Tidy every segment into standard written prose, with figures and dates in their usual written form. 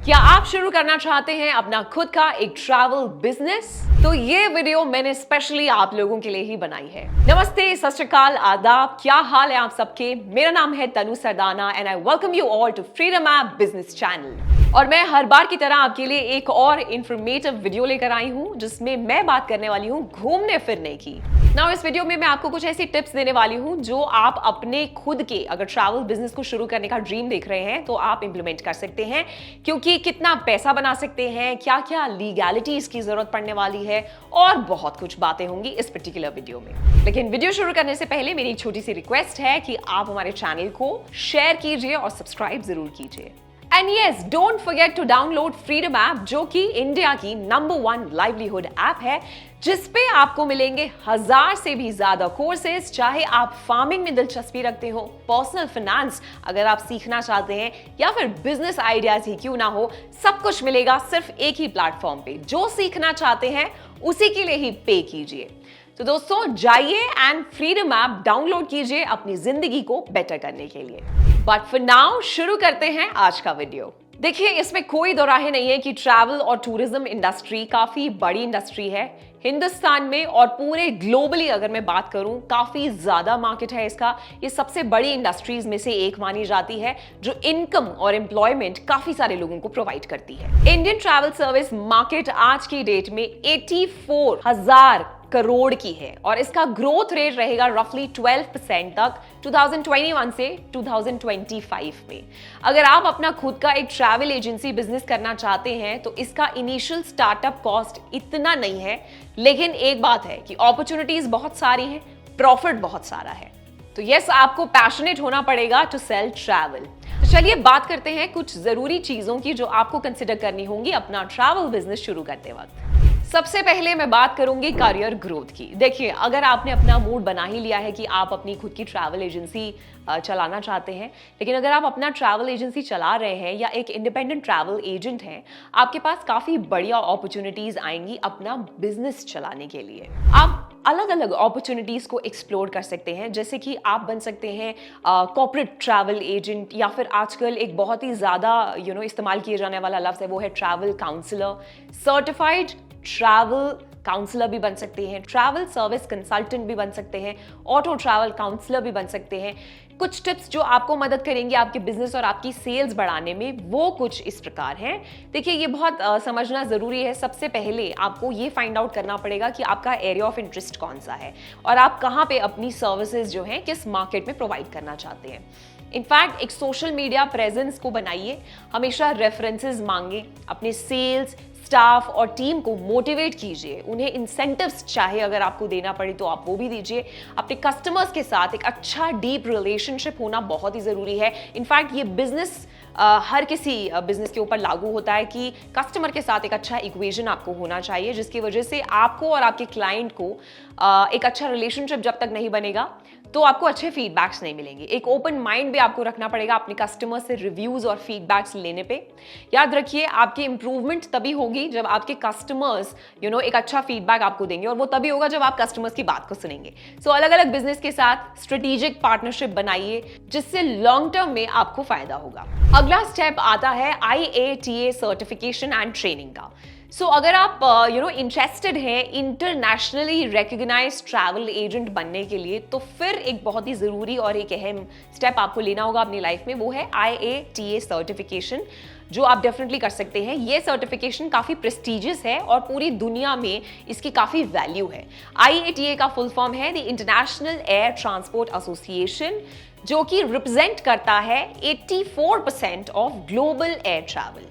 क्या आप शुरू करना चाहते हैं अपना खुद का एक ट्रैवल बिजनेस? तो ये वीडियो मैंने स्पेशली आप लोगों के लिए ही बनाई है। नमस्ते, सत श्री अकाल, आदाब, क्या हाल है आप सबके? मेरा नाम है Tanu Sardana and I welcome you all to Freedom app business channel. और मैं हर बार की तरह आपके लिए एक और इंफॉर्मेटिव वीडियो लेकर आई हूं जिसमें मैं बात करने वाली हूं घूमने फिरने की। नाउ इस वीडियो में मैं आपको कुछ ऐसी टिप्स देने वाली हूं जो आप अपने खुद के अगर ट्रैवल बिजनेस को शुरू करने का ड्रीम देख रहे हैं तो आप इंप्लीमेंट कर सकते हैं, क्योंकि कितना पैसा बना सकते हैं, क्या क्या लीगैलिटीज की जरूरत पड़ने वाली है और बहुत कुछ बातें होंगी इस पर्टिकुलर वीडियो में। लेकिन वीडियो शुरू करने से पहले मेरी एक छोटी सी रिक्वेस्ट है कि आप हमारे चैनल को शेयर कीजिए और सब्सक्राइब जरूर कीजिए। And yes, don't forget to download freedom app, जो कि इंडिया की नंबर 1 लाइवलीहुड ऐप है, जिसपे आपको मिलेंगे 1000 से भी ज्यादा कोर्सेज। चाहे आप फार्मिंग में दिलचस्पी रखते हो, पर्सनल फाइनेंस अगर आप सीखना चाहते हैं, या फिर बिजनेस आइडियाज ही क्यों ना हो, सब कुछ मिलेगा सिर्फ एक ही प्लेटफॉर्म पे। जो सीखना चाहते हैं उसी के लिए ही पे कीजिए। तो दोस्तों जाइए एंड फ्रीडम ऐप डाउनलोड कीजिए अपनी जिंदगी को बेटर करने के लिए। बट फॉर नाउ शुरू करते हैं आज का वीडियो। देखिए, इसमें कोई दो राहें नहीं है कि ट्रैवल और टूरिज्म इंडस्ट्री काफी बड़ी इंडस्ट्री है हिंदुस्तान में, और पूरे ग्लोबली अगर मैं बात करूं काफी ज्यादा मार्केट है इसका। ये सबसे बड़ी इंडस्ट्रीज में से एक मानी जाती है जो इनकम और एम्प्लॉयमेंट काफी सारे लोगों को प्रोवाइड करती है। इंडियन ट्रैवल सर्विस मार्केट आज की डेट में 84,000 करोड़ की है और इसका ग्रोथ रेट रहेगा रफली 12% तक 2021 से 2025 में। अगर आप अपना खुद का एक ट्रैवल एजेंसी बिजनेस करना चाहते हैं तो इसका इनिशियल स्टार्टअप कॉस्ट इतना नहीं है, लेकिन एक बात है कि अपॉर्चुनिटीज बहुत सारी हैं, प्रॉफिट बहुत सारा है। तो यस, आपको पैशनेट होना पड़ेगा टू सेल ट्रैवल। तो चलिए बात करते हैं कुछ जरूरी चीजों की जो आपको कंसिडर करनी होंगी अपना ट्रैवल बिजनेस शुरू करते वक्त। सबसे पहले मैं बात करूंगी करियर ग्रोथ की। देखिए, अगर आपने अपना मूड बना ही लिया है कि आप अपनी खुद की ट्रैवल एजेंसी चलाना चाहते हैं, लेकिन अगर आप अपना ट्रैवल एजेंसी चला रहे हैं या एक इंडिपेंडेंट ट्रैवल एजेंट हैं, आपके पास काफी बढ़िया अपॉर्चुनिटीज आएंगी अपना बिजनेस चलाने के लिए। आप अलग अलग अपॉर्चुनिटीज को एक्सप्लोर कर सकते हैं, जैसे कि आप बन सकते हैं कॉर्पोरेट ट्रैवल एजेंट, या फिर आजकल एक बहुत ही ज्यादा इस्तेमाल किए जाने वाला लफ्ज है वो है travel counsellor. Certified travel counsellor भी बन सकते हैं, ट्रैवल सर्विस कंसल्टेंट भी बन सकते हैं, ऑटो ट्रैवल काउंसलर भी बन सकते हैं। कुछ टिप्स जो आपको मदद करेंगे आपके बिजनेस और आपकी सेल्स बढ़ाने में, वो कुछ इस प्रकार हैं। देखिए, ये बहुत समझना जरूरी है। सबसे पहले आपको ये फाइंड आउट करना पड़ेगा कि आपका एरिया ऑफ इंटरेस्ट कौन सा है और आप कहाँ पे अपनी सर्विसेज जो हैं किस मार्केट में प्रोवाइड करना चाहते हैं। इनफैक्ट एक सोशल मीडिया प्रेजेंस को बनाइए, हमेशा रेफरेंसेस मांगे, अपने सेल्स स्टाफ और टीम को मोटिवेट कीजिए, उन्हें इंसेंटिव्स चाहे अगर आपको देना पड़े तो आप वो भी दीजिए। अपने कस्टमर्स के साथ एक अच्छा डीप रिलेशनशिप होना बहुत ही जरूरी है। इनफैक्ट ये बिजनेस हर किसी बिजनेस के ऊपर लागू होता है कि कस्टमर के साथ एक अच्छा इक्वेशन आपको होना चाहिए, जिसकी वजह से आपको और आपके क्लाइंट को एक अच्छा रिलेशनशिप जब तक नहीं बनेगा तो आपको अच्छे फीडबैक्स नहीं मिलेंगे। एक ओपन माइंड भी आपको रखना पड़ेगा अपने कस्टमर से रिव्यूज और फीडबैक्स लेने पे। याद रखिए, आपकी इंप्रूवमेंट तभी होगी जब आपके कस्टमर्स एक अच्छा फीडबैक आपको देंगे, और वो तभी होगा जब आप कस्टमर्स की बात को सुनेंगे। सो अलग अलग बिजनेस के साथ स्ट्रेटेजिक पार्टनरशिप बनाइए, जिससे लॉन्ग टर्म में आपको फायदा होगा। अगला स्टेप आता है IATA सर्टिफिकेशन एंड ट्रेनिंग का। सो अगर आप इंटरेस्टेड हैं इंटरनेशनली रिकॉग्नाइज्ड ट्रैवल एजेंट बनने के लिए, तो फिर एक बहुत ही ज़रूरी और एक अहम स्टेप आपको लेना होगा अपनी लाइफ में, वो है IATA सर्टिफिकेशन, जो आप डेफिनेटली कर सकते हैं। ये सर्टिफिकेशन काफ़ी प्रेस्टिजियस है और पूरी दुनिया में इसकी काफ़ी वैल्यू है। IATA का फुल फॉर्म है the international air transport association, जो कि रिप्रेजेंट करता है 84% ऑफ ग्लोबल एयर ट्रैवल।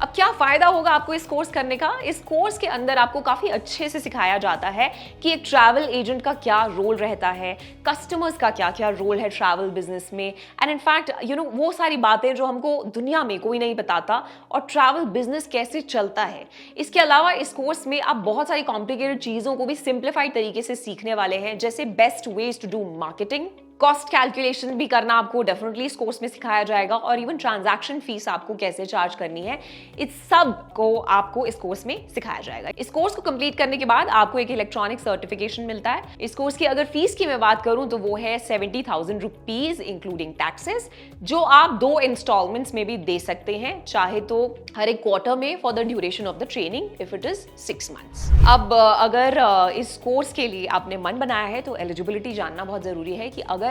अब क्या फायदा होगा आपको इस कोर्स करने का? इस कोर्स के अंदर आपको काफी अच्छे से सिखाया जाता है कि एक ट्रैवल एजेंट का क्या रोल रहता है, कस्टमर्स का क्या क्या रोल है ट्रैवल बिजनेस में, एंड इनफैक्ट वो सारी बातें जो हमको दुनिया में कोई नहीं बताता, और ट्रैवल बिजनेस कैसे चलता है। इसके अलावा इस कोर्स में आप बहुत सारी कॉम्प्लिकेटेड चीजों को भी सिंप्लीफाइड तरीके से सीखने वाले हैं, जैसे best ways to do marketing, cost calculation भी करना आपको डेफिनेटली इस कोर्स में सिखाया जाएगा, और इवन ट्रांजैक्शन फीस आपको कैसे चार्ज करनी है, इस सब को आपको इस कोर्स में सिखाया जाएगा। इस कोर्स को कंप्लीट करने के बाद आपको एक इलेक्ट्रॉनिक सर्टिफिकेशन मिलता है। इस कोर्स की अगर फीस की मैं बात करूं तो वो है 70,000 रुपीज इंक्लूडिंग टैक्सेस, जो आप 2 इंस्टॉलमेंट्स में भी दे सकते हैं, चाहे तो हर एक क्वार्टर में for the duration of the training if it is 6 months. अब अगर इस कोर्स के लिए आपने मन बनाया है तो एलिजिबिलिटी जानना बहुत जरूरी है कि अगर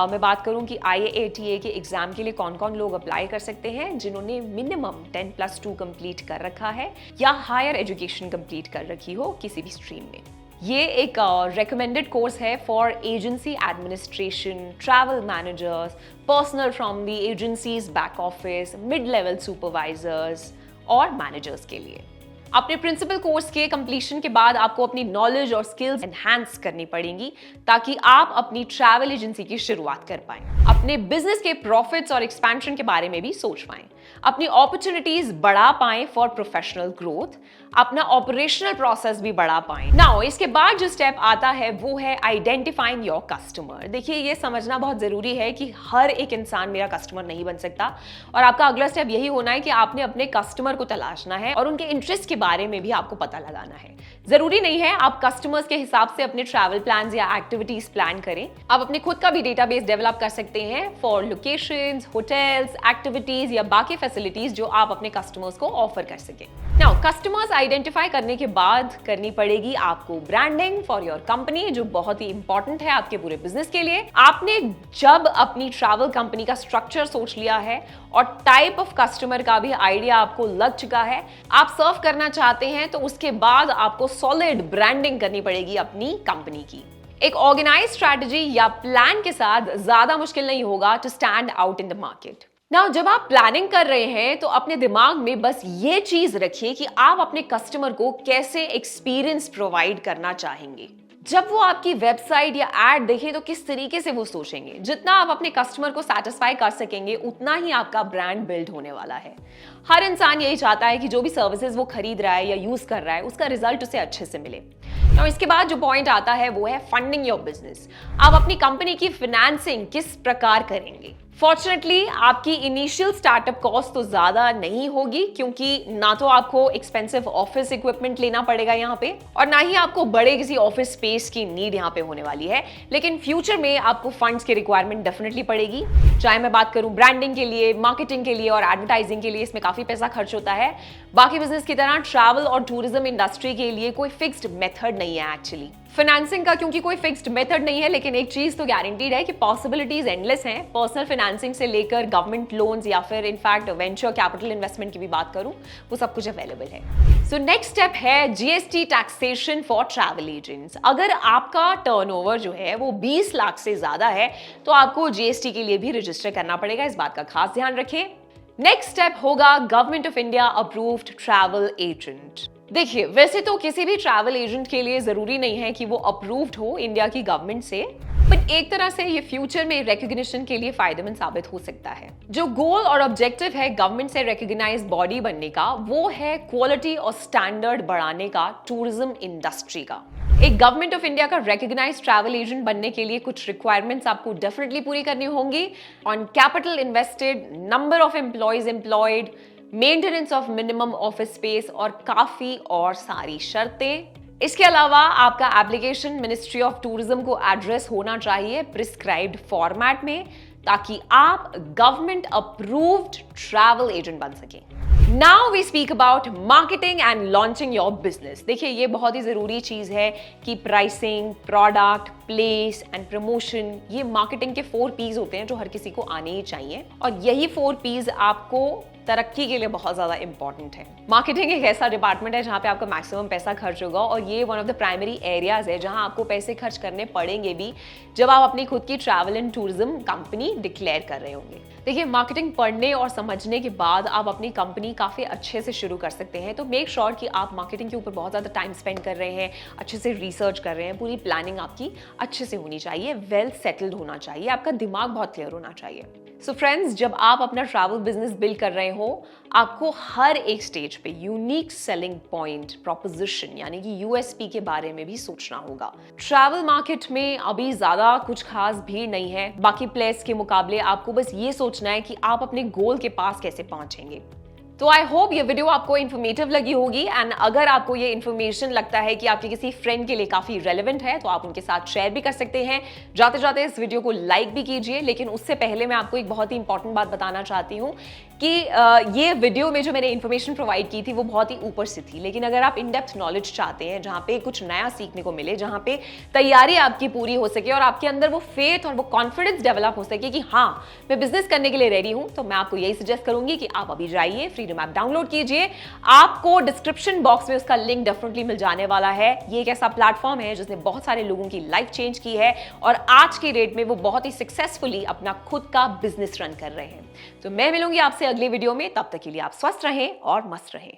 मैं बात करूं कि IATA के एग्जाम के लिए कौन कौन लोग अप्लाई कर सकते हैं, जिन्होंने मिनिमम 10+2 कंप्लीट कर रखा है या हायर एजुकेशन कंप्लीट कर रखी हो किसी भी स्ट्रीम में। ये एक रेकमेंडेड कोर्स है for agency administration, travel managers, personal from the agencies back office, mid level supervisors और मैनेजर्स के लिए। अपने प्रिंसिपल कोर्स के कंप्लीशन के बाद आपको अपनी नॉलेज और स्किल्स एनहांस करनी पड़ेंगी ताकि आप अपनी ट्रैवल एजेंसी की शुरुआत कर पाएं, अपने बिजनेस के प्रॉफिट्स और एक्सपेंशन के बारे में भी सोच पाएं, अपनी अपॉर्चुनिटीज बढ़ा पाएं फॉर प्रोफेशनल ग्रोथ, अपना ऑपरेशनल प्रोसेस भी बढ़ा पाएं। नाउ इसके बाद जो स्टेप आता है वो है आइडेंटिफाइंग योर कस्टमर। देखिए, ये समझना बहुत जरूरी है कि हर एक इंसान मेरा कस्टमर नहीं बन सकता, और आपका अगला स्टेप यही होना है कि आपने अपने कस्टमर को तलाशना है और उनके इंटरेस्ट के बारे में भी आपको पता लगाना है। जरूरी नहीं है आप कस्टमर्स के हिसाब से अपने ट्रैवल प्लान्स या एक्टिविटीज प्लान करें, आप अपने खुद का भी डेटाबेस डेवलप कर सकते हैं फॉर लोकेशंस, होटल्स, एक्टिविटीज या बाकी फैसिलिटीज जो आप अपने कस्टमर्स को ऑफर कर सकें। नाउ कस्टमर्स आइडेंटिफाई करने के बाद करनी पड़ेगी आपको ब्रांडिंग फॉर योर कंपनी, जो बहुत ही इंपॉर्टेंट है आपके पूरे बिजनेस के लिए। आपने जब अपनी ट्रैवल कंपनी का स्ट्रक्चर सोच लिया है और टाइप ऑफ कस्टमर का भी आइडिया आपको लग चुका है, आप सर्व करना चाहते हैं, तो उसके बाद आपको सॉलिड ब्रांडिंग करनी पड़ेगी अपनी कंपनी की। एक ऑर्गेनाइज स्ट्रैटेजी या प्लान के साथ ज्यादा मुश्किल नहीं होगा to stand out in the market. Now जब आप प्लानिंग कर रहे हैं तो अपने दिमाग में बस ये चीज रखिए कि आप अपने कस्टमर को कैसे एक्सपीरियंस प्रोवाइड करना चाहेंगे। जब वो आपकी वेबसाइट या एड देखें तो किस तरीके से वो सोचेंगे। जितना आप अपने कस्टमर को सेटिस्फाई कर सकेंगे उतना ही आपका ब्रांड बिल्ड होने वाला है। हर इंसान यही चाहता है कि जो भी सर्विसेज वो खरीद रहा है या यूज कर रहा है उसका रिजल्ट उसे अच्छे से मिले। और इसके बाद जो पॉइंट आता है वो है फंडिंग योर बिजनेस। आप अपनी कंपनी की फाइनेंसिंग किस प्रकार करेंगे। फॉर्चुनेटली आपकी इनिशियल स्टार्टअप कॉस्ट तो ज्यादा नहीं होगी, क्योंकि ना तो आपको एक्सपेंसिव ऑफिस इक्विपमेंट लेना पड़ेगा यहाँ पे, और ना ही आपको बड़े किसी ऑफिस स्पेस की नीड यहाँ पे होने वाली है। लेकिन फ्यूचर में आपको फंड्स की रिक्वायरमेंट डेफिनेटली पड़ेगी। चाहे मैं बात करूं ब्रांडिंग के लिए, मार्केटिंग के लिए और एडवर्टाइजिंग के लिए, इसमें काफी पैसा खर्च होता है। बाकी बिजनेस की तरह ट्रैवल और टूरिज्म इंडस्ट्री के लिए कोई फिक्स्ड मेथड नहीं है एक्चुअली फाइनेंसिंग का, क्योंकि कोई फिक्स्ड मेथड नहीं है। लेकिन एक चीज तो गारंटीड है कि पॉसिबिलिटीज एंडलेस हैं। पर्सनल फाइनेंसिंग से लेकर गवर्नमेंट लोन्स या फिर इनफैक्ट वेंचर कैपिटल इन्वेस्टमेंट की भी बात करूं, वो सब कुछ अवेलेबल है। सो नेक्स्ट स्टेप है GST taxation for travel agents. अगर आपका टर्नओवर जो है वो 20 लाख से ज्यादा है तो आपको जीएसटी के लिए भी रजिस्टर करना पड़ेगा। इस बात का खास ध्यान रखें। नेक्स्ट स्टेप होगा government of India approved travel agent. देखिए, वैसे तो किसी भी ट्रैवल एजेंट के लिए जरूरी नहीं है कि वो अप्रूव्ड हो इंडिया की गवर्नमेंट से, बट एक तरह से ये फ्यूचर में रिकॉग्निशन के लिए फायदेमंद साबित हो सकता है। जो गोल और ऑब्जेक्टिव है गवर्नमेंट से रिकॉग्नाइज्ड बॉडी बनने का, वो है क्वालिटी और स्टैंडर्ड बढ़ाने का टूरिज्म इंडस्ट्री का। एक गवर्नमेंट ऑफ इंडिया का रिकॉग्नाइज्ड ट्रैवल एजेंट बनने के लिए कुछ रिक्वायरमेंट्स आपको डेफिनेटली पूरी करनी होंगी। On capital invested, number of employees employed, maintenance of minimum office space और काफी और सारी शर्तें। इसके अलावा आपका एप्लीकेशन मिनिस्ट्री ऑफ टूरिज्म को एड्रेस होना चाहिए प्रिस्क्राइब्ड फॉर्मेट में, ताकि आप गवर्नमेंट अप्रूव्ड ट्रैवल एजेंट बन सकें। Now we speak about marketing and launching your business. देखिए, ये बहुत ही जरूरी चीज है कि pricing, product, place and promotion, ये मार्केटिंग के 4 P's होते हैं जो हर किसी को आने ही चाहिए, और यही 4 P's आपको तरक्की के लिए बहुत ज्यादा इंपॉर्टेंट है। मार्केटिंग एक ऐसा डिपार्टमेंट है जहां पे आपका मैक्सिमम पैसा खर्च होगा, और ये one of the primary areas है जहां आपको पैसे खर्च करने पड़ेंगे भी जब आप अपनी खुद की travel and tourism company declare कर रहे होंगे। देखिए, मार्केटिंग पढ़ने और समझने के बाद आप अपनी कंपनी काफी अच्छे से शुरू कर सकते हैं। तो मेक श्योर कि आप मार्केटिंग के ऊपर बहुत ज्यादा टाइम स्पेंड कर रहे हैं, अच्छे से रिसर्च कर रहे हैं, पूरी प्लानिंग आपकी अच्छे से होनी चाहिए, वेल सेटल्ड होना चाहिए, आपका दिमाग बहुत क्लियर होना चाहिए। सो फ्रेंड्स, जब आप अपना ट्रैवल बिजनेस बिल्ड कर रहे हो, आपको हर एक स्टेज पे यूनिक सेलिंग पॉइंट प्रोपोजिशन यानी कि यूएसपी के बारे में भी सोचना होगा। ट्रैवल मार्केट में अभी ज्यादा कुछ खास भीड़ नहीं है, बाकी प्लेयर्स के मुकाबले आपको बस ये सोचना है कि आप अपने गोल के पास कैसे पहुंचेंगे। तो आई होप ये वीडियो आपको इन्फॉर्मेटिव लगी होगी, एंड अगर आपको ये इन्फॉर्मेशन लगता है कि आपके किसी फ्रेंड के लिए काफी रेलेवेंट है तो आप उनके साथ शेयर भी कर सकते हैं। जाते जाते इस वीडियो को लाइक भी कीजिए, लेकिन उससे पहले मैं आपको एक बहुत ही इंपॉर्टेंट बात बताना चाहती हूँ कि ये वीडियो में जो मैंने इन्फॉर्मेशन प्रोवाइड की थी वो बहुत ही ऊपर से थी, लेकिन अगर आप इन डेप्थ नॉलेज चाहते हैं जहाँ पे कुछ नया सीखने को मिले, जहाँ पे तैयारी आपकी पूरी हो सके और आपके अंदर वो फेथ और वो कॉन्फिडेंस डेवलप हो सके कि हाँ मैं बिजनेस करने के लिए रेडी हूँ, तो मैं आपको यही सजेस्ट करूंगी कि आप अभी जाइए, फ्रीडम ऐप डाउनलोड कीजिए। आपको डिस्क्रिप्शन बॉक्स में उसका लिंक डेफिनेटली मिल जाने वाला है। ये एक ऐसा प्लेटफॉर्म है जिसने बहुत सारे लोगों की लाइफ चेंज की है और आज की डेट में वो बहुत ही सक्सेसफुली अपना खुद का बिजनेस रन कर रहे हैं। तो मैं मिलूंगी आपसे अगले वीडियो में, तब तक के लिए आप स्वस्थ रहें और मस्त रहें।